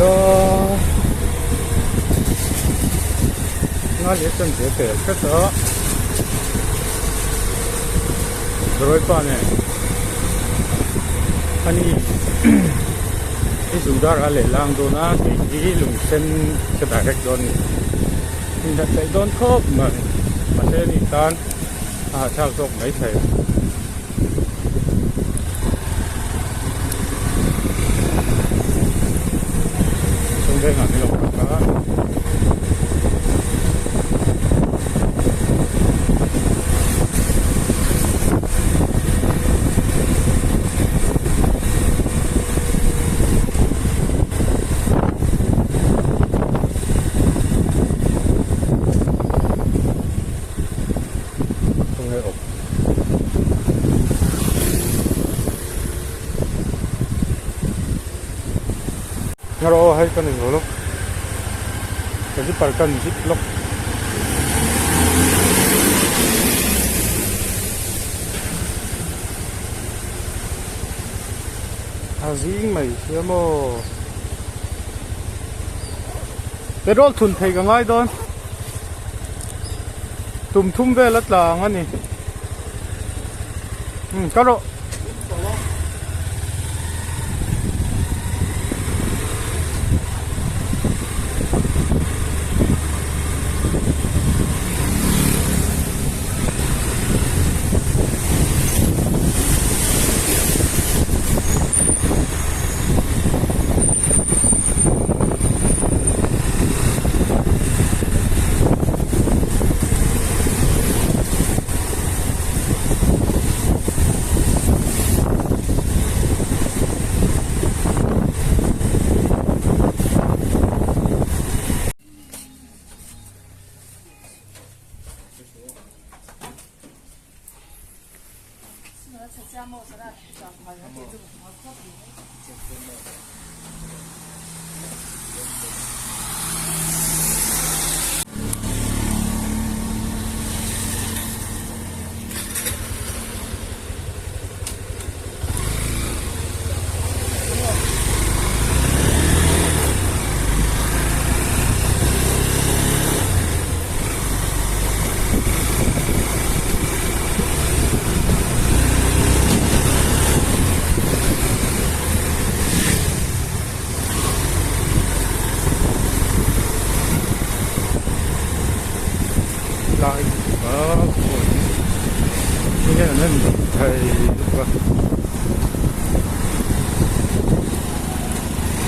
đó nó để chân dễ kể cái đó rồi pa này anh đi cái Lungdar ở lehlan đó na cái Lungsen cái direct đó mình đã thấy đón khóc mà thế này tan theo dọc mấy thầy trong đây là cái lồng cá ngaro hay kan ngolo kasi parkan zip lock azing mai siamo petrol thun thei ka ngai don tum thum ve lat la ngani karo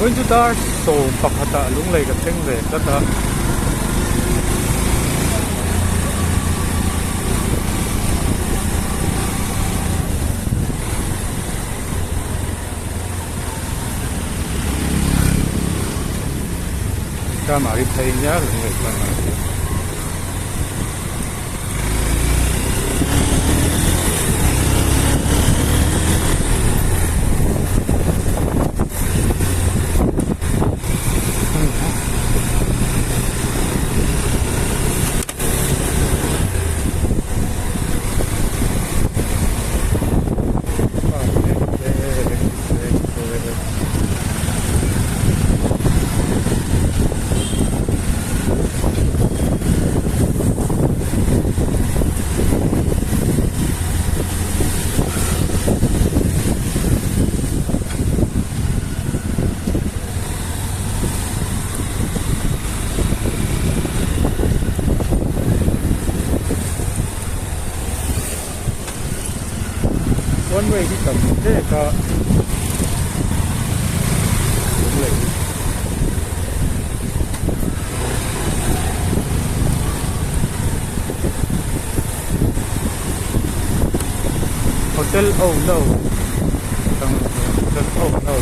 going to start so pakhata lung lei ka theng ve kata ka mari thei nya lung lei ka na one way đi tầm thế cả hotel oh no hotel oh no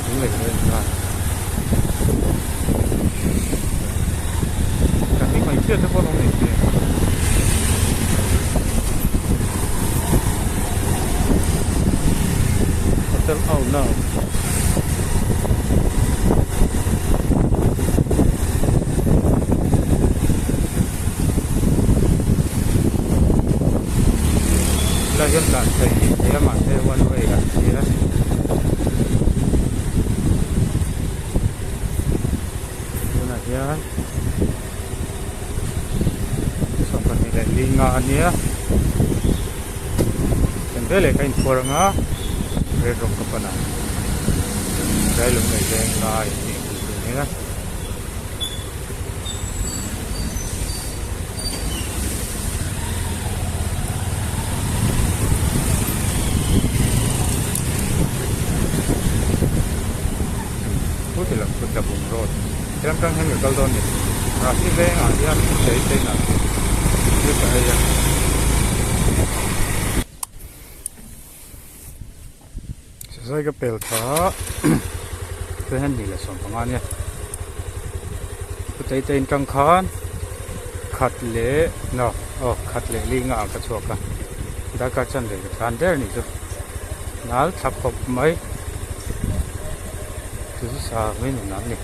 đúng rồi chưa thấy con này kìa. Hotel oh no. là hiện tại thầy thế mà thế one way à thế đó là thế xong phần này lại đi ngon nhé cái này cái Hauruang á RedRock cái phần này đây lúc này đen lại thì nhé thì là phức tạp vùng rồi, thế nên hay người câu đơn này, cái vé ở đây thấy tên là như vậy à, Sazai cái bèo thỏ, cái hình này là sản phẩm anh nhé, cái tên trăng khán, khát lệ, nó, khát lệ li ngã cái chuột à, đã cả chân để cái thàn đấy này chứ, nál thắp hộp mấy thứ sao mấy mình nắm đi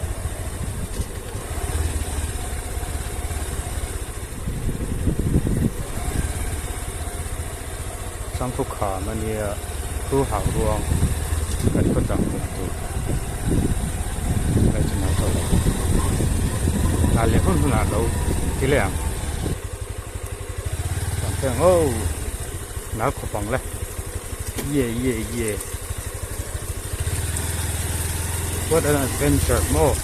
sang phục khả mà nia thu Hauruang cần có tặng một tụ đây chỉ nói thôi là liền không là đâu thì liền làm theo ô nó có bằng lên yeah what an adventure more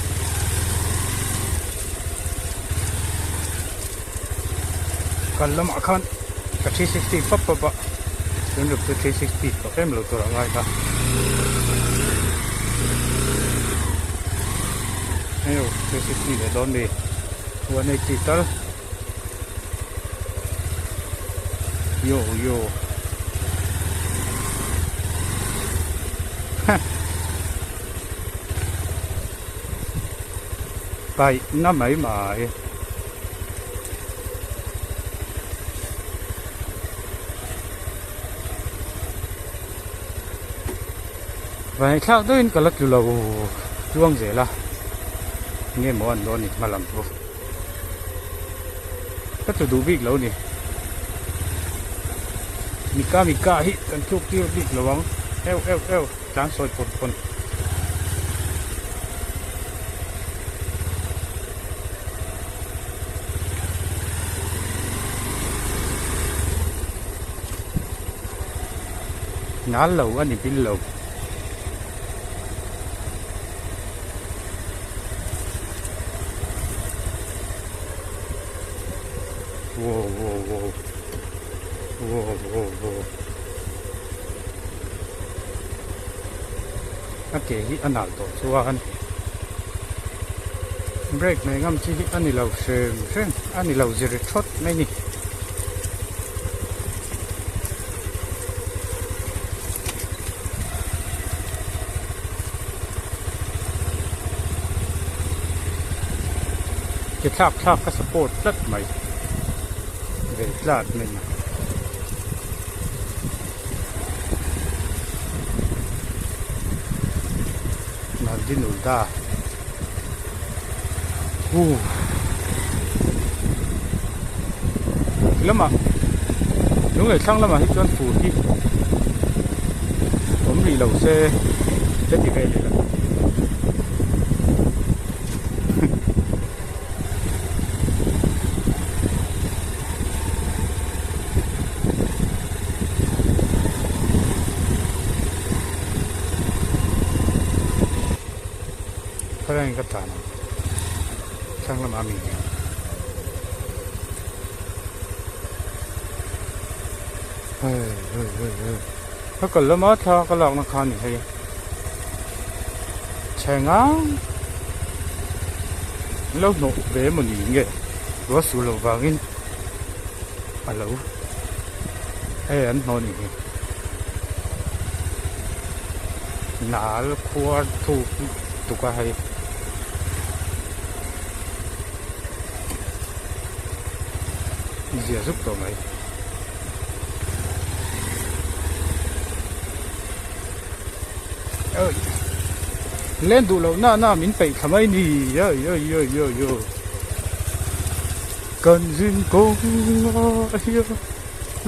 cần lắm ạ khăn cái 360 papa đừng được 360 có em lâu tôi ngay ta hello 360 để đón đi 180 tal yo vậy nó mấy mà vậy sao tôi có lắc lâu chuông dễ là nghe món đó này mà làm thôi rất là thú vị lâu này mika hít cần chụp tiêu bị lâu bóng eo tráng sôi phun ngã lầu anh đi pin lầu wow cái hít anh nào tổ xua anh break này ngâm chỉ hít anh đi lầu xem anh đi lầu gì rồi chốt này nhỉ cái tháp cái support rất mày về lát mình mà đi nổi ta lắm à đúng rồi sang lắm mà hết cho anh phù đi ốm đi lầu xe chết thì gây này là cái Dahthat sang làm ami nó còn lắm mất thôi cái lọc nó còn gì hay chè ngang lâu nổ về một nhỉ nghe có số lầu avangin à lâu hay anh nói gì nál khoa thu tụ cái hay dìa giúp tổ mày lên đủ lâu na mình phải tham ai nì yo cần duyên công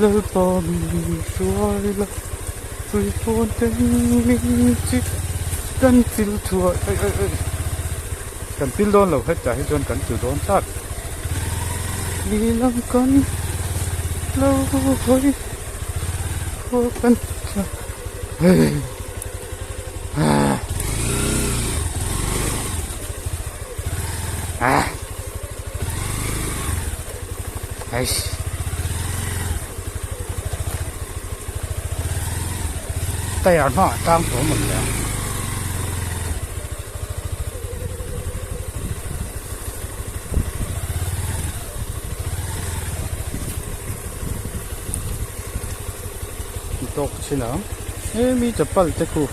lỡ bỏ mình xuôi là vui phồn tên mình chỉ cần tiêu thua cần tiêu đón lâu hết trả hết chọn cần tiêu đón sát đi làm con lâu thôi khó khăn tay áo họ trang của mình rồi tốt xin lỗi em mi chụp bal te khu